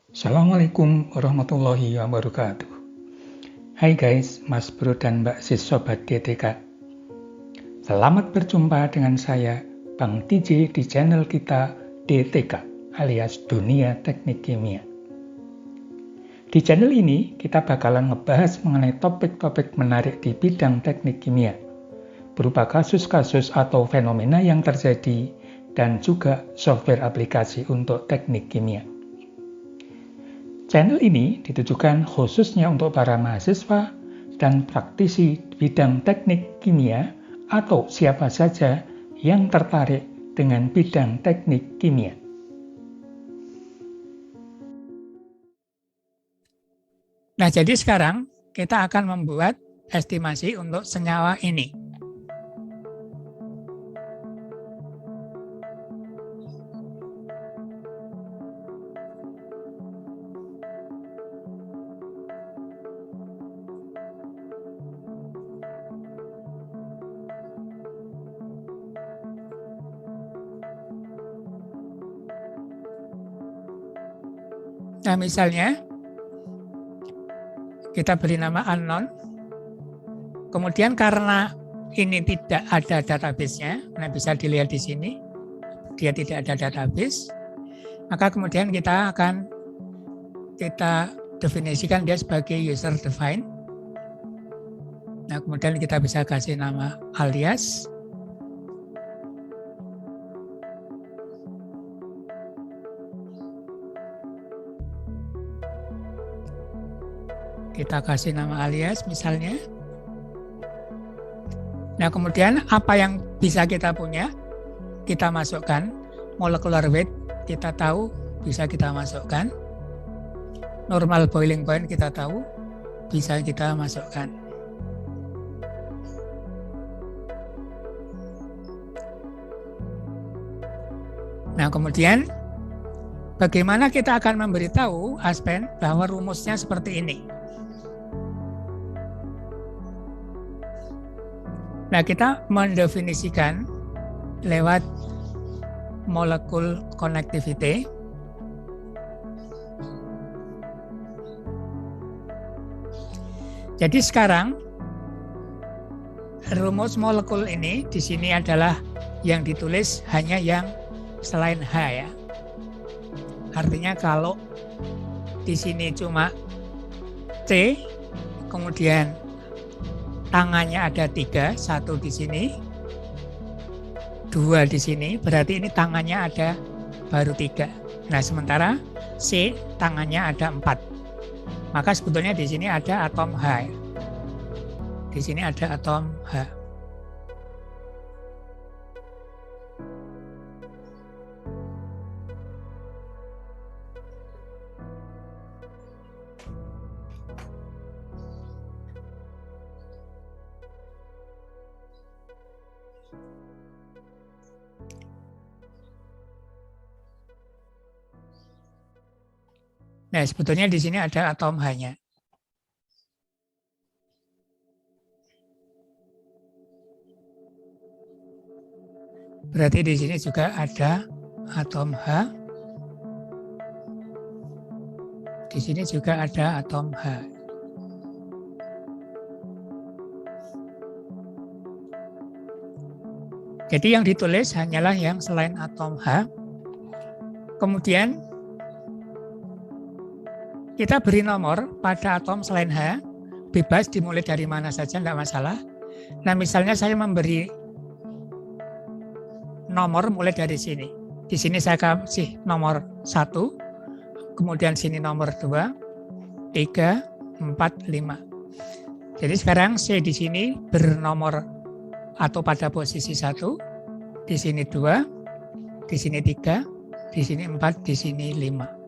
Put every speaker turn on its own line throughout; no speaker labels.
Assalamualaikum warahmatullahi wabarakatuh. Hai guys, Mas Bro dan Mbak Sis Sobat DTK. Selamat berjumpa dengan saya, Bang TJ di channel kita DTK alias Dunia Teknik Kimia. Di channel ini kita bakalan ngebahas mengenai topik-topik menarik di bidang teknik kimia, berupa kasus-kasus atau fenomena yang terjadi dan juga software aplikasi untuk teknik kimia. Channel ini ditujukan khususnya untuk para mahasiswa dan praktisi bidang teknik kimia atau siapa saja yang tertarik dengan bidang teknik kimia.
Nah, jadi sekarang kita akan membuat estimasi untuk senyawa ini. Nah, misalnya kita beri nama unknown. Kemudian karena ini tidak ada database-nya, nah bisa dilihat di sini, dia tidak ada database, maka kemudian kita definisikan dia sebagai user defined. Nah, kemudian kita bisa kasih nama alias. Kita kasih nama alias misalnya. Nah, kemudian apa yang bisa kita punya, kita masukkan. Molecular weight kita tahu, bisa kita masukkan. Normal boiling point kita tahu, bisa kita masukkan. Nah, kemudian bagaimana kita akan memberitahu Aspen bahwa rumusnya seperti ini. Nah, kita mendefinisikan lewat molekul connectivity. Jadi sekarang rumus molekul ini di sini adalah yang ditulis hanya yang selain H ya. Artinya kalau di sini cuma C, kemudian tangannya ada 3, 1 di sini, 2 di sini, berarti ini tangannya ada baru 3. Nah, sementara C tangannya ada 4. Maka sebetulnya di sini ada atom H. Di sini ada atom H. Nah, sebetulnya di sini ada atom H-nya. Berarti di sini juga ada atom H. Di sini juga ada atom H. Jadi yang ditulis hanyalah yang selain atom H. Kemudian kita beri nomor pada atom selain H, bebas dimulai dari mana saja, tidak masalah. Nah, misalnya saya memberi nomor mulai dari sini. Di sini saya kasih nomor 1, kemudian sini nomor 2, 3, 4, 5. Jadi sekarang C di sini bernomor atau pada posisi 1, di sini 2, di sini 3, di sini 4, di sini 5.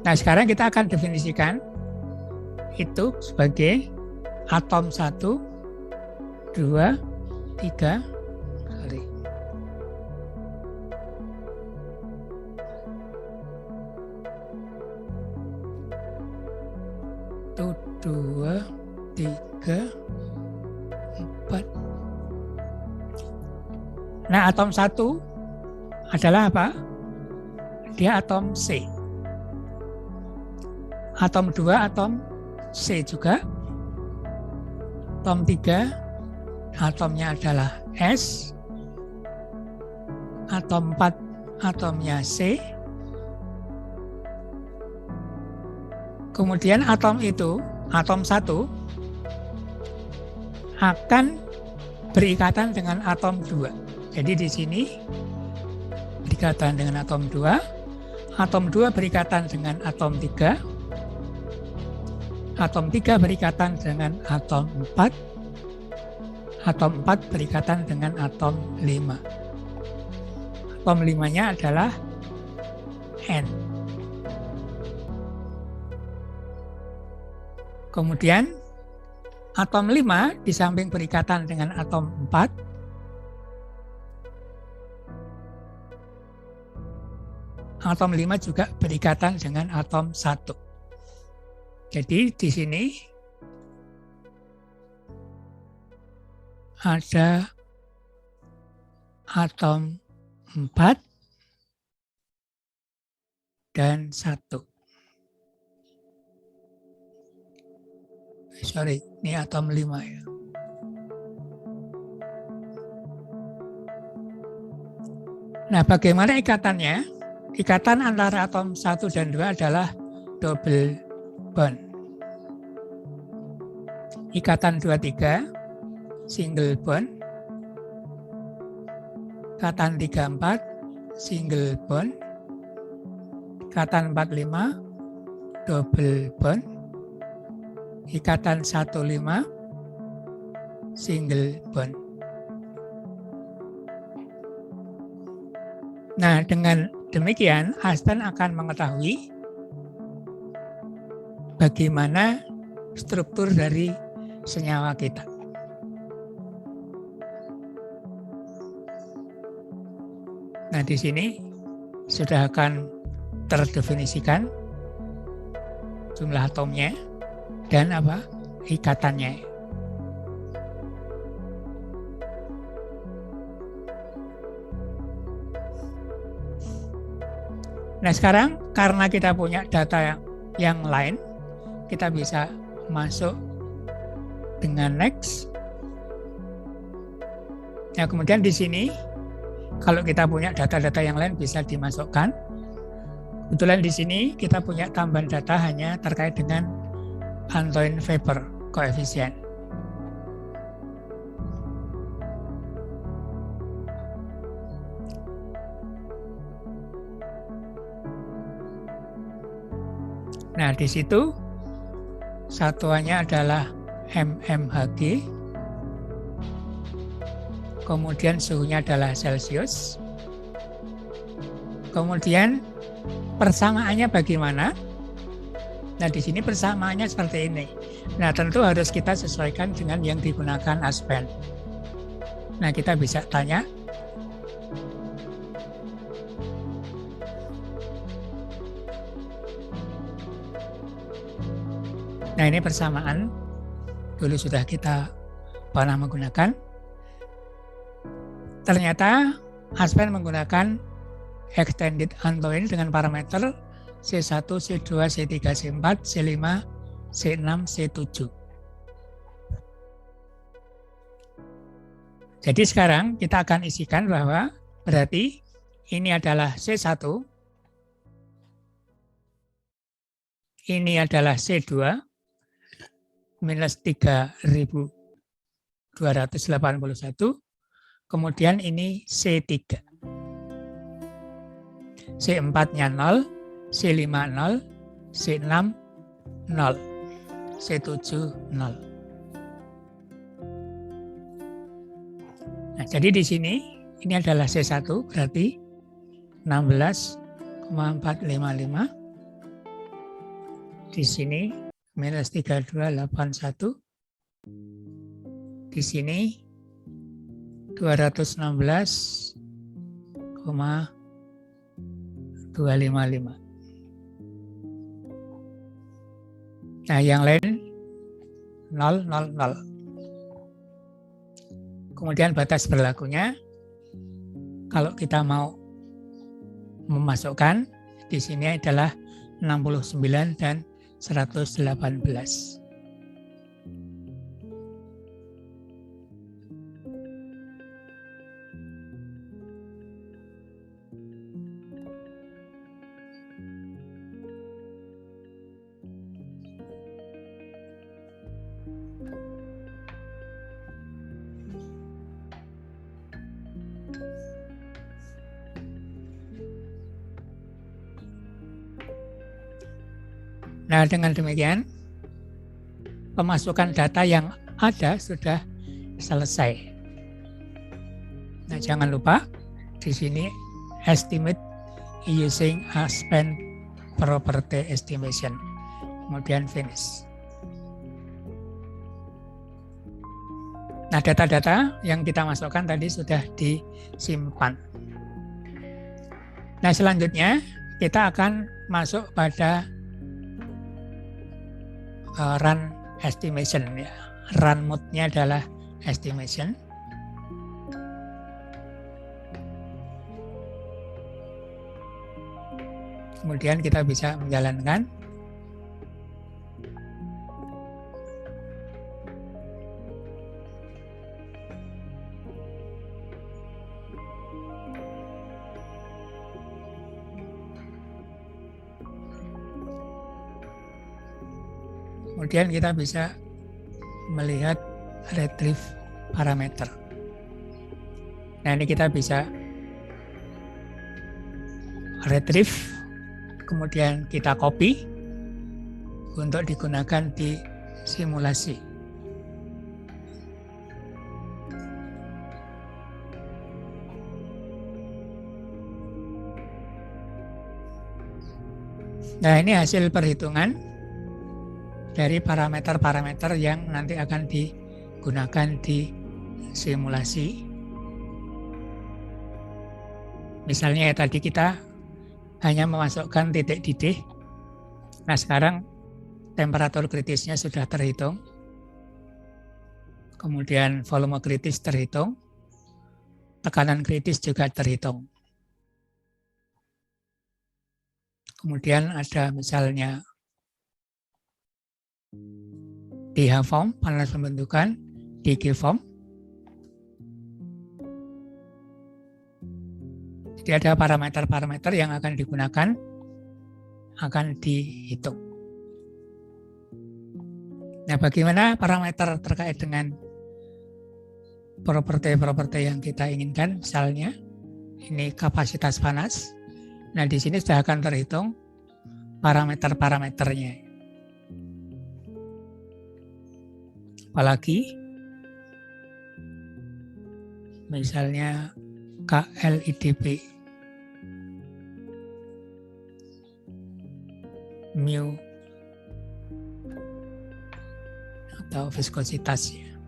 Nah, sekarang kita akan definisikan itu sebagai atom 1, 2, 3, sorry. 1, 2, 3, 4, Nah, atom 1 adalah apa? Dia atom C. Atom 2 atom C juga. Atom 3 atomnya adalah S. Atom 4 atomnya C. Kemudian atom itu, atom 1 akan berikatan dengan atom 2. Jadi di sini berikatan dengan atom 2. Atom 2 berikatan dengan atom 3. Atom 3 berikatan dengan atom 4. Atom 4 berikatan dengan atom 5. Atom 5-nya adalah N. Kemudian atom 5 di samping berikatan dengan atom 4, atom 5 juga berikatan dengan atom 1. Jadi di sini ada atom 4 dan 1. Sorry, ini atom 5 ya. Nah, bagaimana ikatannya? Ikatan antara atom 1 dan 2 adalah double bond. Ikatan 2-3, single bond. Ikatan 3-4, single bond. Ikatan 4-5, double bond. Ikatan 1-5, single bond. Nah, dengan demikian, Einstein akan mengetahui bagaimana struktur dari senyawa kita. Nah, di sini sudah akan terdefinisikan jumlah atomnya dan apa? Ikatannya. Nah, sekarang karena kita punya data yang lain, kita bisa masuk dengan next. Nah, kemudian di sini kalau kita punya data-data yang lain bisa dimasukkan. Kebetulan di sini kita punya tambahan data hanya terkait dengan Antoine-Weber koefisien. Nah, di situ satuannya adalah mmHg. Kemudian suhunya adalah Celcius. Kemudian persamaannya bagaimana? Nah, di sini persamaannya seperti ini. Nah, tentu harus kita sesuaikan dengan yang digunakan Aspen. Nah, kita bisa tanya. Nah, ini persamaan. Dulu sudah kita pernah menggunakan. Ternyata Aspen menggunakan extended Antoine dengan parameter C1, C2, C3, C4, C5, C6, C7. Jadi sekarang kita akan isikan bahwa berarti ini adalah C1, ini adalah C2, minus 3.281, kemudian ini C3. C4-nya 0, C5 0, C6 0, C7 0. Nah, jadi di sini ini adalah C1 berarti 16,455. Di sini minus 3281. Di sini 216,255. Nah, yang lain 0, 0, 0. Kemudian batas berlakunya Kalau kita mau memasukkan, di sini adalah 69 dan 118. Nah, dengan demikian, pemasukan data yang ada sudah selesai. Nah, jangan lupa di sini estimate using a spend property estimation. Kemudian finish. Nah, data-data yang kita masukkan tadi sudah disimpan. Nah, selanjutnya kita akan masuk pada run estimation. Ya. Run mode-nya adalah estimation. Kemudian kita bisa menjalankan. Kemudian kita bisa melihat retrieve parameter. Nah, ini kita bisa retrieve, kemudian kita copy untuk digunakan di simulasi. Nah, ini hasil perhitungan dari parameter-parameter yang nanti akan digunakan di simulasi. Misalnya ya tadi kita hanya memasukkan titik didih. Nah, sekarang temperatur kritisnya sudah terhitung. Kemudian volume kritis terhitung. Tekanan kritis juga terhitung. Kemudian ada misalnya pH form, panas pembentukan, DG form. Jadi ada parameter-parameter yang akan digunakan, akan dihitung. Nah, bagaimana parameter terkait dengan properti-properti yang kita inginkan? Misalnya, ini kapasitas panas. Nah, di sini sudah akan terhitung parameter-parameternya. Apalagi misalnya KLIDP, mu atau viskositasnya,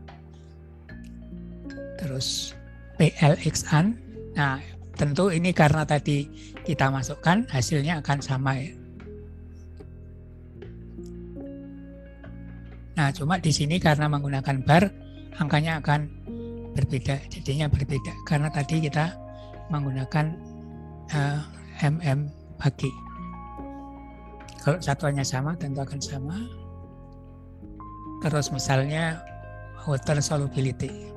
terus PLXan. Nah, tentu ini karena tadi kita masukkan, hasilnya akan sama ya. Nah, cuma di sini karena menggunakan bar, angkanya akan berbeda, jadinya berbeda. Karena tadi kita menggunakan mm bagi. Kalau satuannya sama, tentu akan sama. Terus misalnya water solubility.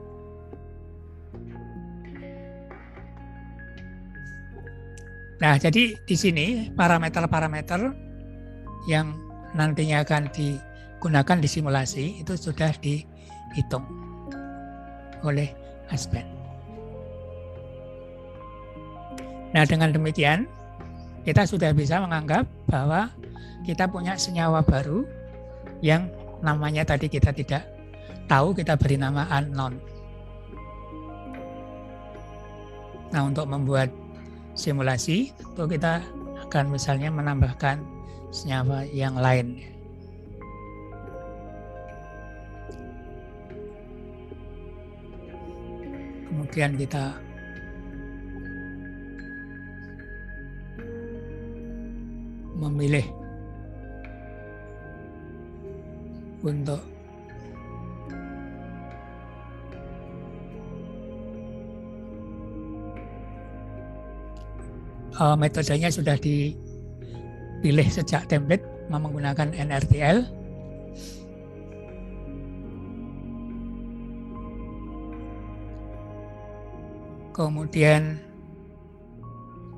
Nah, jadi di sini parameter-parameter yang nantinya akan digunakan di simulasi itu sudah dihitung oleh Aspen. Nah, dengan demikian kita sudah bisa menganggap bahwa kita punya senyawa baru yang namanya tadi kita tidak tahu, kita beri nama unknown. Nah, untuk membuat simulasi itu kita akan misalnya menambahkan senyawa yang lain. Kemudian kita memilih untuk metodenya sudah dipilih sejak template menggunakan NRTL. Kemudian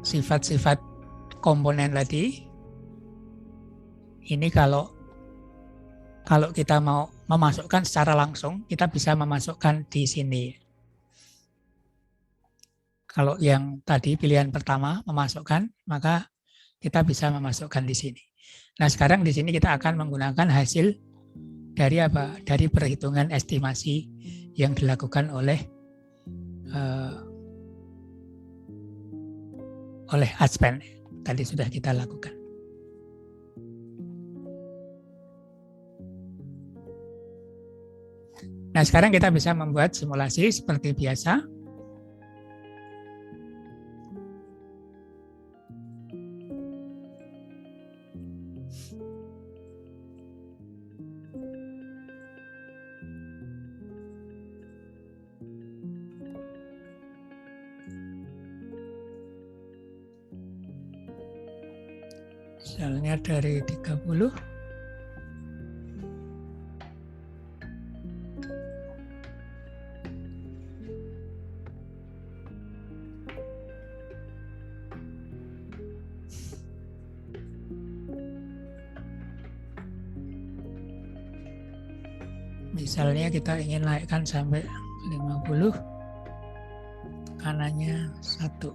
sifat-sifat komponen tadi. Ini kalau kita mau memasukkan secara langsung, kita bisa memasukkan di sini. Kalau yang tadi pilihan pertama memasukkan, maka kita bisa memasukkan di sini. Nah, sekarang di sini kita akan menggunakan hasil dari apa? Dari perhitungan estimasi yang dilakukan oleh Aspen. Tadi sudah kita lakukan. Nah, sekarang kita bisa membuat simulasi seperti biasa. Misalnya dari 30. Misalnya kita ingin naikkan sampai 50, kanannya 1.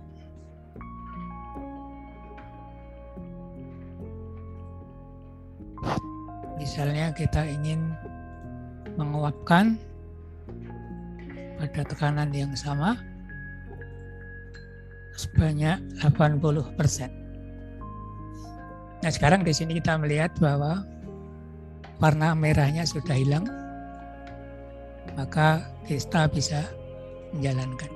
Misalnya kita ingin menguapkan pada tekanan yang sama sebanyak 80%. Nah, sekarang di sini kita melihat bahwa warna merahnya sudah hilang, maka kita bisa menjalankan.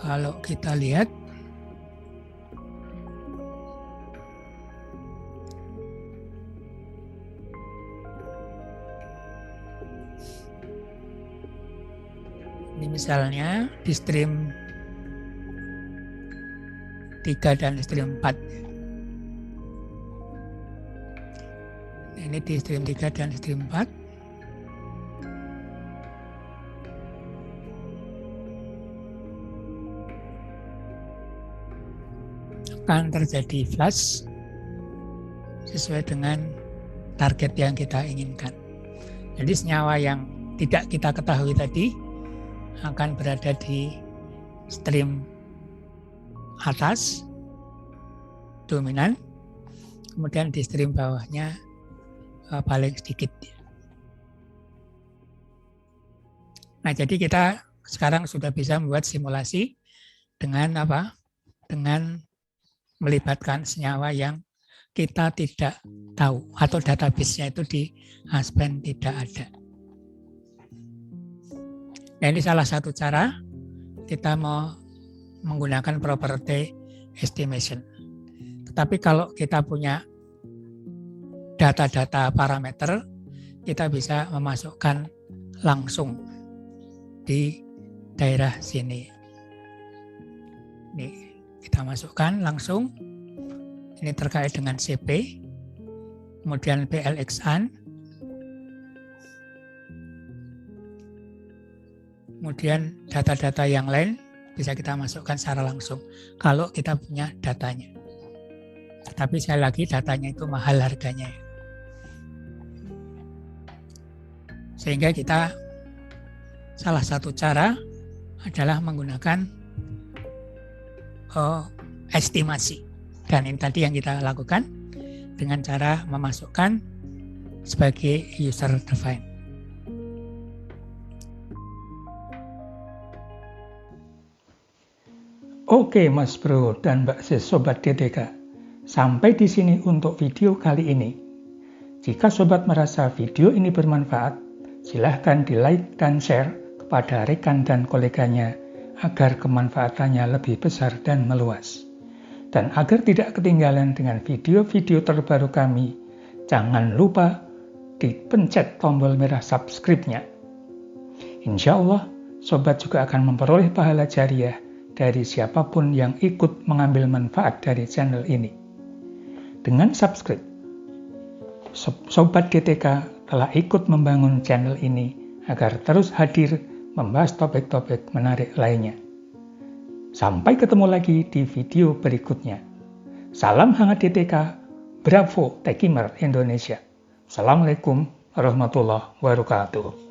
Kalau kita lihat, ini misalnya di stream 3 dan stream 4. Ini di stream 3 dan stream 4. Akan terjadi flash sesuai dengan target yang kita inginkan. Jadi senyawa yang tidak kita ketahui tadi akan berada di stream atas dominan, kemudian di stream bawahnya paling sedikit. Nah, jadi kita sekarang sudah bisa membuat simulasi dengan apa? Dengan melibatkan senyawa yang kita tidak tahu atau database-nya itu di Aspen tidak ada. Nah, ini salah satu cara kita mau menggunakan property estimation. Tetapi kalau kita punya data-data parameter, kita bisa memasukkan langsung di daerah sini. Nih, kita masukkan langsung. Ini terkait dengan CP, kemudian PLXan, kemudian data-data yang lain bisa kita masukkan secara langsung kalau kita punya datanya. Tetapi sekali lagi datanya itu mahal harganya. Sehingga kita salah satu cara adalah menggunakan estimasi. Dan ini tadi yang kita lakukan dengan cara memasukkan sebagai user define.
Oke Mas Bro dan Mbak Sis Sobat DTK, sampai di sini untuk video kali ini. Jika Sobat merasa video ini bermanfaat, silahkan di like dan share kepada rekan dan koleganya agar kemanfaatannya lebih besar dan meluas. Dan agar tidak ketinggalan dengan video-video terbaru kami, jangan lupa dipencet tombol merah subscribe-nya. Insya Allah, sobat juga akan memperoleh pahala jariah dari siapapun yang ikut mengambil manfaat dari channel ini. Dengan subscribe, Sobat DTK telah ikut membangun channel ini agar terus hadir membahas topik-topik menarik lainnya. Sampai ketemu lagi di video berikutnya. Salam hangat DTK, Bravo Techimer Indonesia. Assalamualaikum warahmatullahi wabarakatuh.